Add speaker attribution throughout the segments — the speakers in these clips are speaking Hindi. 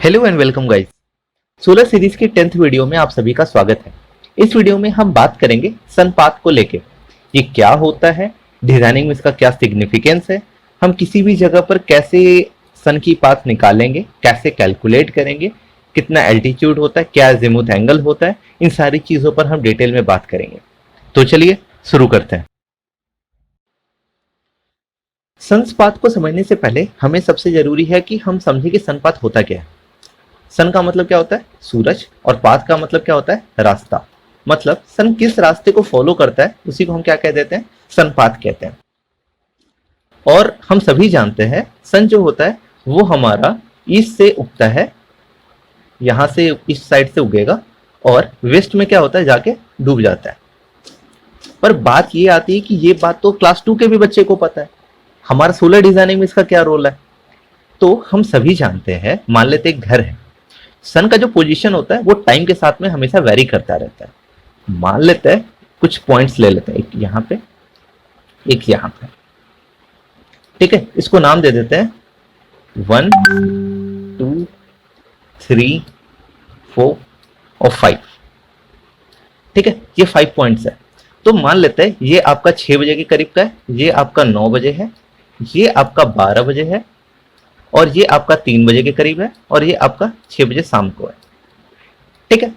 Speaker 1: Hello and welcome guys. Solar series की 10th वीडियो में आप सभी का स्वागत है। इस वीडियो में हम बात करेंगे सन पाथ को लेके। ये क्या होता है, डिजाइनिंग में इसका क्या सिग्निफिकेंस है, हम किसी भी जगह पर कैसे सन की पाथ निकालेंगे, कैसे कैलकुलेट करेंगे, कितना एल्टीट्यूड होता है, क्या अजीमुथ एंगल होता है, इन सारी चीजों पर हम डिटेल में बात करेंगे। तो चलिए शुरू करते हैं। सनपाथ को समझने से पहले हमें सबसे जरूरी है कि हम समझें कि सनपाथ होता क्या है। सन का मतलब क्या होता है? सूरज। और पाथ का मतलब क्या होता है? रास्ता। मतलब सन किस रास्ते को फॉलो करता है उसी को हम क्या कह देते हैं? सन पाथ कहते हैं। और हम सभी जानते हैं सन जो होता है वो हमारा ईस्ट से उगता है, यहां से इस साइड से उगेगा और वेस्ट में क्या होता है, जाके डूब जाता है। पर बात ये आती है कि ये बात तो क्लास 2 के भी बच्चे को पता है, हमारा सोलर डिजाइनिंग में इसका क्या रोल है? तो हम सभी जानते हैं, मान लेते एक घर है, सन का जो पोजीशन होता है वो टाइम के साथ में हमेशा वेरी करता रहता है। मान लेते हैं कुछ पॉइंट्स ले लेते हैं, एक यहाँ पे, एक यहाँ पे, ठीक है। इसको नाम दे देते हैं 1 2 3 4 और 5, ठीक है। ये 5 पॉइंट्स है। तो मान लेते हैं ये आपका 6 बजे के करीब का है, ये आपका 9 बजे है, ये आपका 12 बजे है, और ये आपका 3 बजे के करीब है, और ये आपका 6 बजे शाम को है, ठीक है।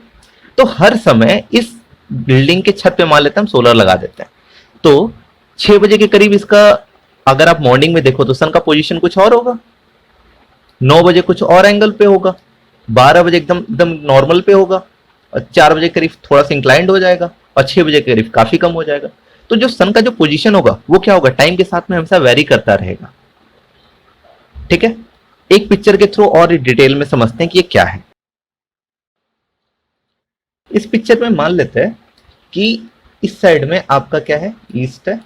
Speaker 1: तो हर समय इस बिल्डिंग के छत पे मान लेते हैं हम सोलर लगा देते हैं। तो 6 बजे के करीब इसका, अगर आप मॉर्निंग में देखो तो सन का पोजीशन कुछ और होगा, 9 बजे कुछ और एंगल पे होगा, 12 बजे एकदम एकदम नॉर्मल पे होगा, और 4 बजे करीब थोड़ा सा इंक्लाइंड हो जाएगा, और 6 बजे के करीब काफी कम हो जाएगा। तो जो सन का जो पोजीशन होगा वो क्या होगा, टाइम के साथ में हमेशा वेरी करता रहेगा, ठीक है। एक पिक्चर के थ्रू और डिटेल में समझते हैं कि ये क्या है। इस पिक्चर में मान लेते हैं कि इस साइड में आपका क्या है, ईस्ट है,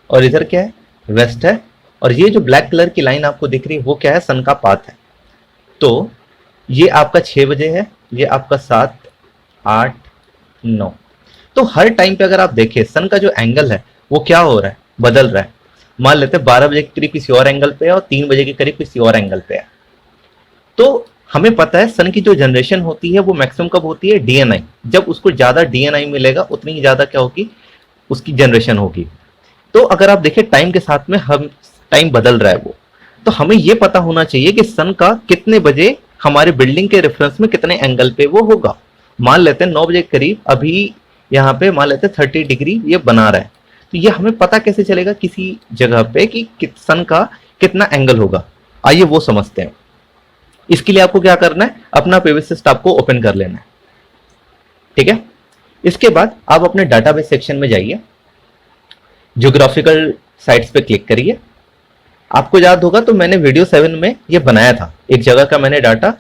Speaker 1: और इधर क्या है, वेस्ट है, और ये जो ब्लैक कलर की लाइन आपको दिख रही है वो क्या है, सन का पाथ है। तो ये आपका 6 बजे है, ये आपका 7 8 9। तो हर टाइम पे अगर आप देखें सन का जो एंगल है वो क्या हो रहा है, बदल रहा है। मान लेते हैं 12 बजे के करीब किसी और एंगल पे है, और 3 बजे के करीब किसी और एंगल पे है। तो हमें पता है सन की जो जनरेशन होती है वो मैक्सिमम कब होती है, डीएनआई। जब उसको ज्यादा डीएनआई मिलेगा उतनी ही ज्यादा क्या होगी, उसकी जनरेशन होगी। तो अगर आप देखें टाइम के साथ में हम टाइम बदल रहा है वो, तो हमें ये पता होना चाहिए कि सन का कितने बजे हमारे बिल्डिंग के रेफरेंस में कितने एंगल पे वो होगा। मान लेते हैं 9 बजे के करीब अभी यहाँ पे मान लेते हैं 30 डिग्री ये बना रहा है। तो ये हमें पता कैसे चलेगा किसी जगह पे कि सन का कितना एंगल होगा? आइए वो समझते हैं। इसके लिए आपको क्या करना है, अपना पेविस स्टैप को ओपन कर लेना है, ठीक है। इसके बाद आप अपने डाटाबेस सेक्शन में जाइए, ज्योग्राफिकल साइट्स पे क्लिक करिए। आपको याद होगा तो मैंने वीडियो 7 में ये बनाया था, एक जगह का मैंने डाटा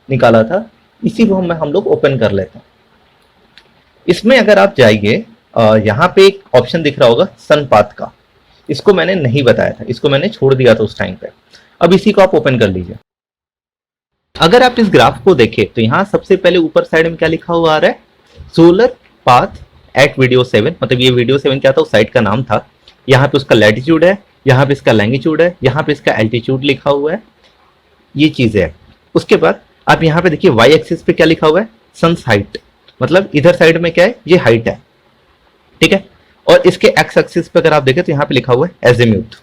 Speaker 1: निकाला था, इसी को हम लोग ओपन कर लेते हैं। इसमें अगर आप जाइए, यहाँ पे एक ऑप्शन दिख रहा होगा सन पाथ का, इसको मैंने नहीं बताया था, इसको मैंने छोड़ दिया था उस टाइम पे। अब इसी को आप ओपन कर लीजिए। अगर आप इस ग्राफ को देखें तो यहाँ सबसे पहले ऊपर साइड में क्या लिखा हुआ आ रहा है, सोलर पाथ एट वीडियो 7। मतलब ये वीडियो 7 क्या था, उस साइट का नाम था। यहाँ पे उसका लैटिट्यूड है, यहाँ पे इसका लैंगिट्यूड है, यहाँ पे इसका एल्टीट्यूड लिखा हुआ है, ये चीजें है। उसके बाद आप यहाँ पे देखिए वाई एक्सिस पे क्या लिखा हुआ है, सन्स हाइट। मतलब इधर साइड में क्या है, ये हाइट है, ठीक है। और इसके एक्स एक्सिस पे अगर आप देखें तो यहाँ पे लिखा हुआ है एजीम्यूथ।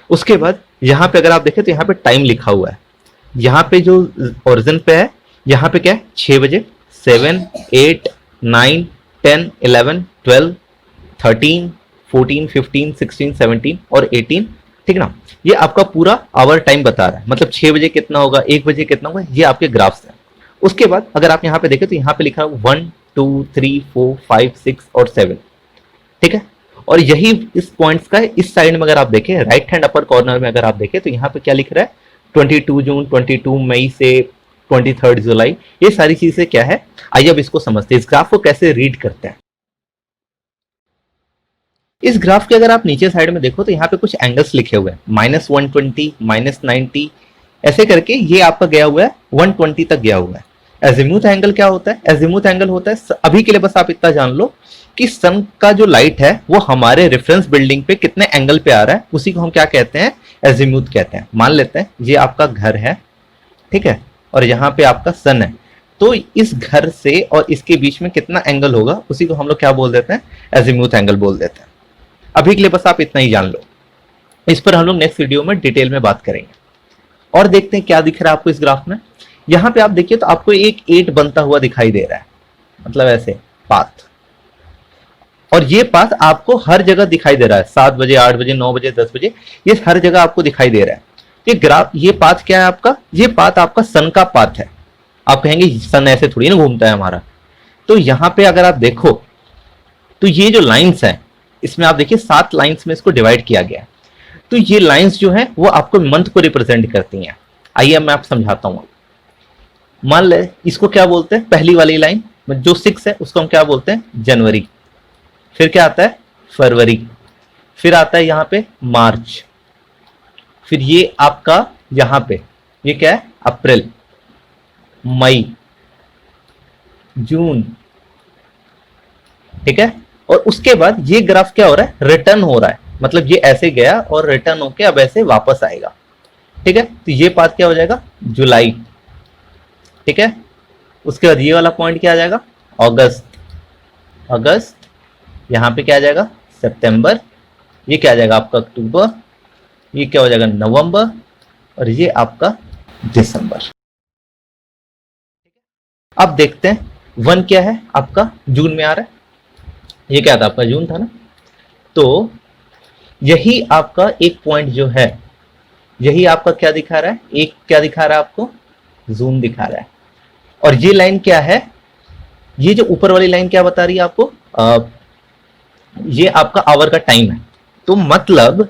Speaker 1: उसके बाद यहाँ पे अगर आप देखें तो यहाँ पे टाइम लिखा हुआ है। यहाँ पे जो ओरिजिन पे है, यहाँ पे क्या है, 6 बजे, 7 8 9 10 11 12 13 14 15 16 17 और 18, ठीक ना। ये आपका पूरा आवर टाइम बता रहा है, मतलब 6 बजे कितना होगा, 1 बजे कितना होगा, ये आपके ग्राफ्स हैं। उसके बाद अगर आप यहाँ पे देखें तो यहाँ पे लिखा है 1 2 3 4 5 6 और 7, ठीक है। और यही इस पॉइंट्स का इस साइड में अगर आप देखें, राइट हैंड अपर कॉर्नर में अगर आप देखें तो यहाँ पे क्या लिख रहा है, 22 जून 22 मई से 23 जुलाई। ये सारी चीजें क्या है, आइए अब इसको समझते हैं, इस ग्राफ को कैसे रीड करते हैं। इस ग्राफ के अगर आप नीचे साइड में देखो तो यहाँ पे कुछ एंगल्स लिखे हुए हैं, -120 -90 ऐसे करके ये आपका गया हुआ है 120 तक गया हुआ है। एजीमुथ एंगल क्या होता है, एजीमुथ एंगल होता है, अभी के लिए बस आप इतना जान लो कि सन का जो लाइट है वो हमारे रेफरेंस बिल्डिंग पे कितने एंगल पे आ रहा है, उसी को हम क्या कहते हैं, एजीमुथ कहते हैं। मान लेते हैं ये आपका घर है, ठीक है, और यहाँ पे आपका सन है, तो इस घर से और इसके बीच में कितना एंगल होगा उसी को हम लोग क्या बोल देते हैं, एजीम्यूथ एंगल बोल देते हैं। अभी के लिए बस आप इतना ही जान लो, इस पर हम लोग नेक्स्ट वीडियो में डिटेल में बात करेंगे। और देखते हैं क्या दिख रहा है आपको इस ग्राफ में। यहाँ पे आप देखिए तो आपको एक 8 बनता हुआ दिखाई दे रहा है, मतलब ऐसे पाथ, और ये पाथ आपको हर जगह दिखाई दे रहा है, 7 बजे 8 बजे 9 बजे 10 बजे, ये हर जगह आपको दिखाई दे रहा है। ये ग्राफ, ये पाथ क्या है आपका, ये पाथ आपका सन का पाथ है। आप कहेंगे सन ऐसे थोड़ी ना घूमता है हमारा, तो यहाँ पे अगर आप देखो तो ये जो लाइंस है इसमें आप देखिए 7 लाइंस में इसको डिवाइड किया गया है। तो ये लाइंस जो है वो आपको मंथ को रिप्रेजेंट करती हैं। आइए मैं आपको समझाता हूँ। मान ले इसको क्या बोलते हैं, पहली वाली लाइन जो 6 है उसको हम क्या बोलते हैं, जनवरी। फिर क्या आता है, फरवरी। फिर आता है यहाँ पे मार्च। फिर ये आपका यहाँ पे ये क्या है, अप्रैल, मई, जून, ठीक है। और उसके बाद ये ग्राफ क्या हो रहा है, रिटर्न हो रहा है, मतलब ये ऐसे गया और रिटर्न होके अब ऐसे वापस आएगा, ठीक है। तो ये पाथ क्या हो जाएगा, जुलाई, ठीक है। उसके बाद ये वाला पॉइंट क्या आ जाएगा, अगस्त। अगस्त, यहां पे क्या आ जाएगा, सितंबर। ये क्या आ जाएगा आपका, अक्टूबर। ये क्या हो जाएगा, नवंबर। और ये आपका दिसंबर। अब देखते हैं 1 क्या है आपका, जून में आ रहा है। ये क्या था आपका, जून था ना। तो यही आपका एक पॉइंट जो है, यही आपका क्या दिखा रहा है, एक क्या दिखा रहा है आपको, जून दिखा रहा है। और ये लाइन क्या है, ये जो ऊपर वाली लाइन क्या बता रही है आपको, ये आपका आवर का टाइम है। तो मतलब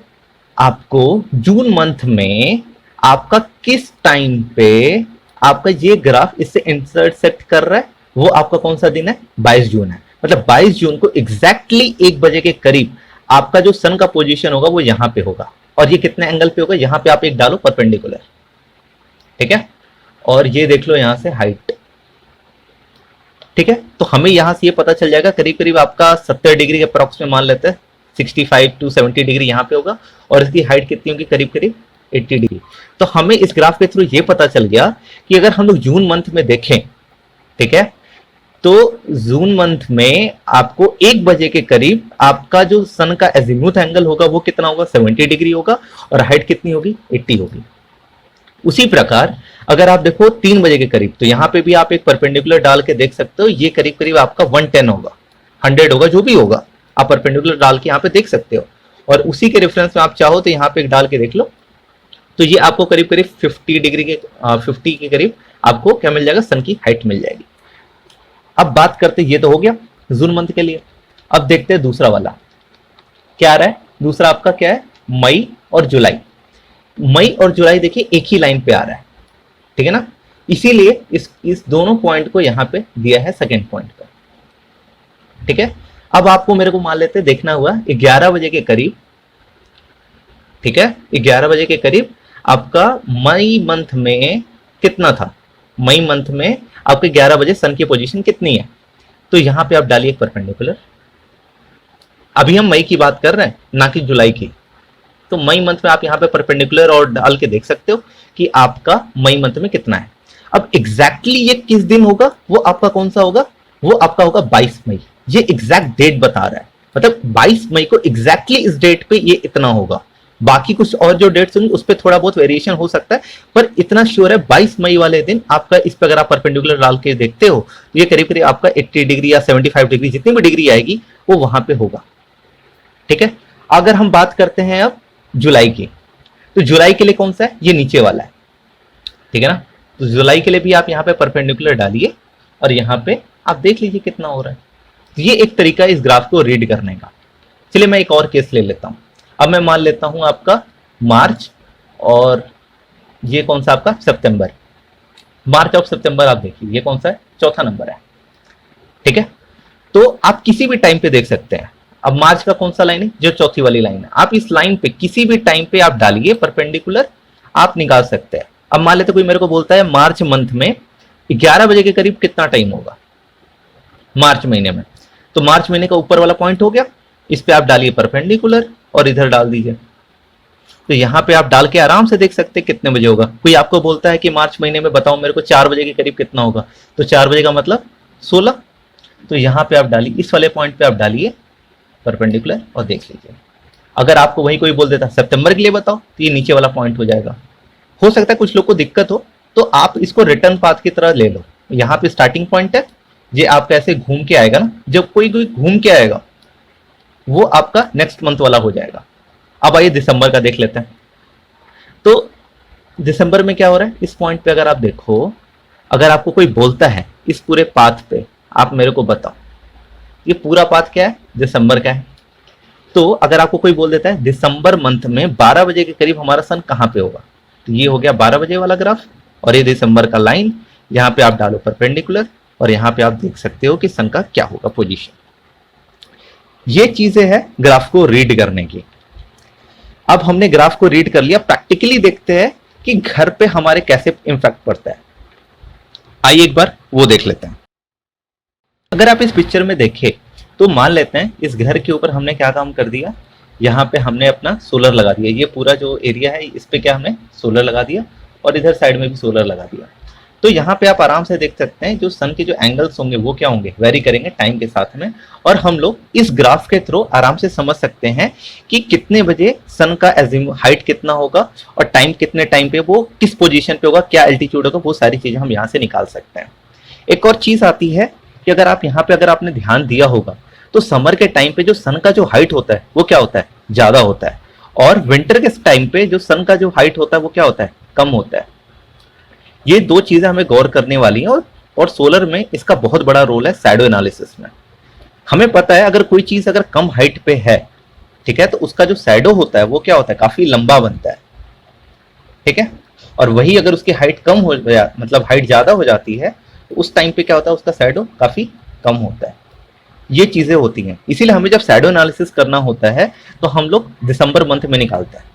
Speaker 1: आपको जून मंथ में आपका किस टाइम पे आपका ये ग्राफ इससे इंटरसेक्ट कर रहा है, वो आपका कौन सा दिन है, 22 जून है। मतलब 22 जून को एग्जैक्टली 1 बजे के करीब आपका जो सन का पोजीशन होगा वो यहां पे होगा। और ये कितने एंगल पे होगा, यहां पे आप एक डालो परपेंडिकुलर, ठीक है। और ये देख लो यहां से हाइट, ठीक है। तो हमें यहां से ये पता चल जाएगा करीब करीब आपका 70 डिग्री के अप्रॉक्स में मान लेते हैं, 65 to 70 डिग्री यहाँ पे होगा। और इसकी हाइट कितनी होगी, करीब करीब 80 डिग्री। तो हमें इस ग्राफ के थ्रू ये पता चल गया कि अगर हम लोग जून मंथ में देखें, ठीक है, तो जून मंथ में आपको 1 बजे के करीब आपका जो सन का एजीम्यूथ एंगल होगा वो कितना होगा, 70 डिग्री होगा। और हाइट कितनी होगी, 80 होगी। उसी प्रकार अगर आप देखो 3 बजे के करीब, तो यहां पे भी आप एक परपेंडिकुलर डाल के देख सकते हो, ये करीब करीब आपका 110 होगा, 100 होगा, जो भी होगा आप परपेंडिकुलर डाल के यहाँ पे देख सकते हो। और उसी के रेफरेंस में आप चाहो तो यहाँ पे एक डाल के देख लो, तो ये आपको करीब करीब 50 डिग्री के 50 के करीब आपको क्या मिल जाएगा, सन की हाइट मिल जाएगी। अब बात करते, ये तो हो गया जून मंथ के लिए। अब देखते हैं दूसरा वाला क्या आ रहा है। दूसरा आपका क्या है, मई और जुलाई। मई और जुलाई देखिए एक ही लाइन पे आ रहा है, ठीक है ना। इसीलिए इस दोनों पॉइंट को यहां पे दिया है सेकंड पॉइंट पर, ठीक है। अब आपको मेरे को मान लेते देखना हुआ 11 बजे के करीब, ठीक है, 11 बजे के करीब आपका मई मंथ में कितना था, मई मंथ में आपके 11 बजे सन की पोजीशन कितनी है। तो यहां पे आप डालिए परपेंडिकुलर। अभी हम मई की बात कर रहे हैं ना कि जुलाई की। तो मई मंथ में आप यहाँ पे परपेंडिकुलर और डाल के देख सकते हो कि आपका मई मंथ में कितना है। अब एग्जैक्टली ये किस दिन होगा, वो आपका कौन सा होगा, वो आपका होगा 22 मई। ये एग्जैक्ट डेट बता रहा है, मतलब 22 मई को एग्जैक्टली इस डेट पे ये इतना होगा। बाकी कुछ और जो डेट्स होंगी उस पर थोड़ा बहुत वेरिएशन हो सकता है, पर इतना श्योर है 22 मई वाले दिन आपका, इस पर अगर आप परपेंडिकुलर डाल के देखते हो तो ये करीब करीब आपका 80 डिग्री या 75 डिग्री जितनी भी डिग्री आएगी वो वहां पे होगा, ठीक है। अगर हम बात करते हैं अब जुलाई की, तो जुलाई के लिए कौन सा है, ये नीचे वाला है, ठीक है ना। तो जुलाई के लिए भी आप यहाँ पे परपेंडिकुलर डालिए और यहाँ पे आप देख लीजिए कितना हो रहा है। तो ये एक तरीका है इस ग्राफ को रीड करने का। चलिए मैं एक और केस ले लेता हूं। अब मैं मान लेता हूं आपका मार्च और ये कौन सा आपका सितंबर। मार्च और सितंबर आप देखिए ये कौन सा है, चौथा नंबर है, ठीक है। तो आप किसी भी टाइम पे देख सकते हैं। अब मार्च का कौन सा लाइन है, जो चौथी वाली लाइन है, आप इस लाइन पे किसी भी टाइम पे आप डालिए परपेंडिकुलर, आप निकाल सकते हैं। अब मान लेते कोई मेरे को बोलता है मार्च मंथ में 11 बजे के करीब कितना टाइम होगा मार्च महीने में, तो मार्च महीने का ऊपर वाला पॉइंट हो गया, इस पे आप डालिए परपेंडिकुलर और इधर डाल दीजिए। तो यहाँ पे आप डाल के आराम से देख सकते हैं कितने बजे होगा। कोई आपको बोलता है कि मार्च महीने में बताओ मेरे को 4 बजे के करीब कितना होगा, तो 4 बजे का मतलब 16। तो यहाँ पे आप डालिए, इस वाले पॉइंट पे आप डालिए परपेंडिकुलर और देख लीजिए। अगर आपको वही कोई बोल देता सितंबर के लिए बताओ, तो ये नीचे वाला पॉइंट हो जाएगा। हो सकता है कुछ लोग को दिक्कत हो, तो आप इसको रिटर्न पाथ की तरह ले लो। यहाँ पे स्टार्टिंग पॉइंट है, ये आपका ऐसे घूम के आएगा ना, जब कोई कोई घूम के आएगा वो आपका नेक्स्ट मंथ वाला हो जाएगा। अब आइए दिसंबर का देख लेते हैं। तो दिसंबर में क्या हो रहा है, इस पॉइंट पे अगर आप देखो, अगर आपको कोई बोलता है इस पूरे पाथ पे आप मेरे को बताओ, ये पूरा पाथ क्या है, दिसंबर का है। तो अगर आपको कोई बोल देता है दिसंबर मंथ में 12 बजे के करीब हमारा सन कहाँ पे होगा, तो ये हो गया 12 बजे वाला ग्राफ, और ये दिसंबर का लाइन। यहाँ पे आप डालो परपेंडिकुलर, और यहाँ पे आप देख सकते हो कि सन का क्या होगा पोजीशन। ये चीजें हैं ग्राफ को रीड करने की। अब हमने ग्राफ को रीड कर लिया, प्रैक्टिकली देखते हैं कि घर पे हमारे कैसे इम्पैक्ट पड़ता है। आइए एक बार वो देख लेते हैं। अगर आप इस पिक्चर में देखें तो मान लेते हैं इस घर के ऊपर हमने क्या काम कर दिया, यहाँ पे हमने अपना सोलर लगा दिया। ये पूरा जो एरिया है इस पे क्या हमने सोलर लगा दिया, और इधर साइड में भी सोलर लगा दिया। तो यहाँ पे आप आराम से देख सकते हैं जो सन के जो एंगल्स होंगे वो क्या होंगे, वेरी करेंगे टाइम के साथ में। और हम लोग इस ग्राफ के थ्रू आराम से समझ सकते हैं कि कितने बजे सन का हाइट कितना होगा और टाइम कितने टाइम पे वो किस पोजीशन पे होगा, क्या एल्टीट्यूड होगा, वो सारी चीजें हम यहाँ से निकाल सकते हैं। एक और चीज आती है कि अगर आप यहाँ पे अगर आपने ध्यान दिया होगा तो समर के टाइम पे जो सन का जो हाइट होता है वो क्या होता है, ज्यादा होता है, और विंटर के टाइम पे जो सन का जो हाइट होता है वो क्या होता है, कम होता है। ये दो चीजें हमें गौर करने वाली हैं, और सोलर में इसका बहुत बड़ा रोल है शैडो एनालिसिस में। हमें पता है अगर कोई चीज अगर कम हाइट पे है, ठीक है, तो उसका जो शैडो होता है वो क्या होता है, काफी लंबा बनता है, ठीक है। और वही अगर उसकी हाइट कम हो गया, मतलब हाइट ज्यादा हो जाती है, तो उस टाइम पे क्या होता है, उसका शैडो काफी कम होता है। ये चीजें होती हैं, इसीलिए हमें जब शैडो एनालिसिस करना होता है तो हम लोग दिसंबर मंथ में निकालते हैं।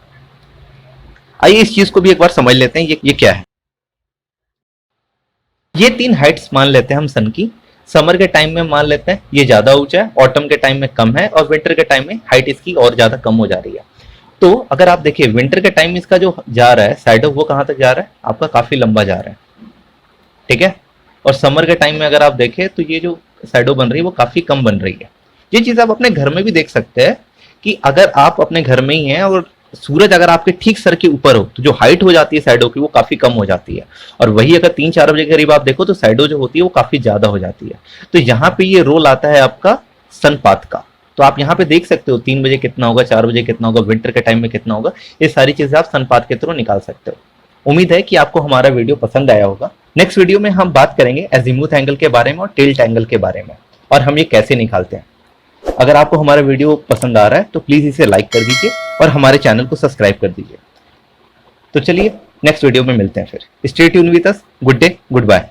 Speaker 1: आइए इस चीज को भी एक बार समझ लेते हैं, ये क्या है। ये 3 हाइट्स मान लेते हैं हम सन की। समर के टाइम में मान लेते हैं ये ज्यादा ऊंचा है, ऑटम के टाइम में कम है, और विंटर के टाइम में हाइट इसकी और ज्यादा कम हो जा रही है। तो अगर आप देखिए विंटर के टाइम में इसका जो जा रहा है शैडो वो कहां तक जा रहा है, आपका काफी लंबा जा रहा है, ठीक है। और समर के टाइम में अगर आप देखें तो ये जो शैडो बन रही है वो काफी कम बन रही है। ये चीज आप अपने घर में भी देख सकते हैं कि अगर आप अपने घर में ही हैं और सूरज अगर आपके ठीक सर के ऊपर हो तो जो हाइट हो जाती है शैडो की वो काफी कम हो जाती है, और वही अगर 3-4 बजे के करीब आप देखो तो शैडो जो होती है वो काफी ज्यादा हो जाती है। तो यहाँ पे ये रोल आता है आपका सनपाथ का। तो आप यहाँ पे देख सकते हो 3 बजे कितना होगा, 4 बजे कितना होगा, विंटर के टाइम में कितना होगा, ये सारी चीजें आप सनपाथ के थ्रू निकाल सकते हो। उम्मीद है कि आपको हमारा वीडियो पसंद आया होगा। नेक्स्ट वीडियो में हम बात करेंगे एजीमुथ एंगल के बारे में और टिल्ट एंगल के बारे में, और हम ये कैसे निकालते हैं। अगर आपको हमारा वीडियो पसंद आ रहा है तो प्लीज इसे लाइक कर दीजिए और हमारे चैनल को सब्सक्राइब कर दीजिए। तो चलिए नेक्स्ट वीडियो में मिलते हैं फिर। Stay tune with us. Good day, good bye.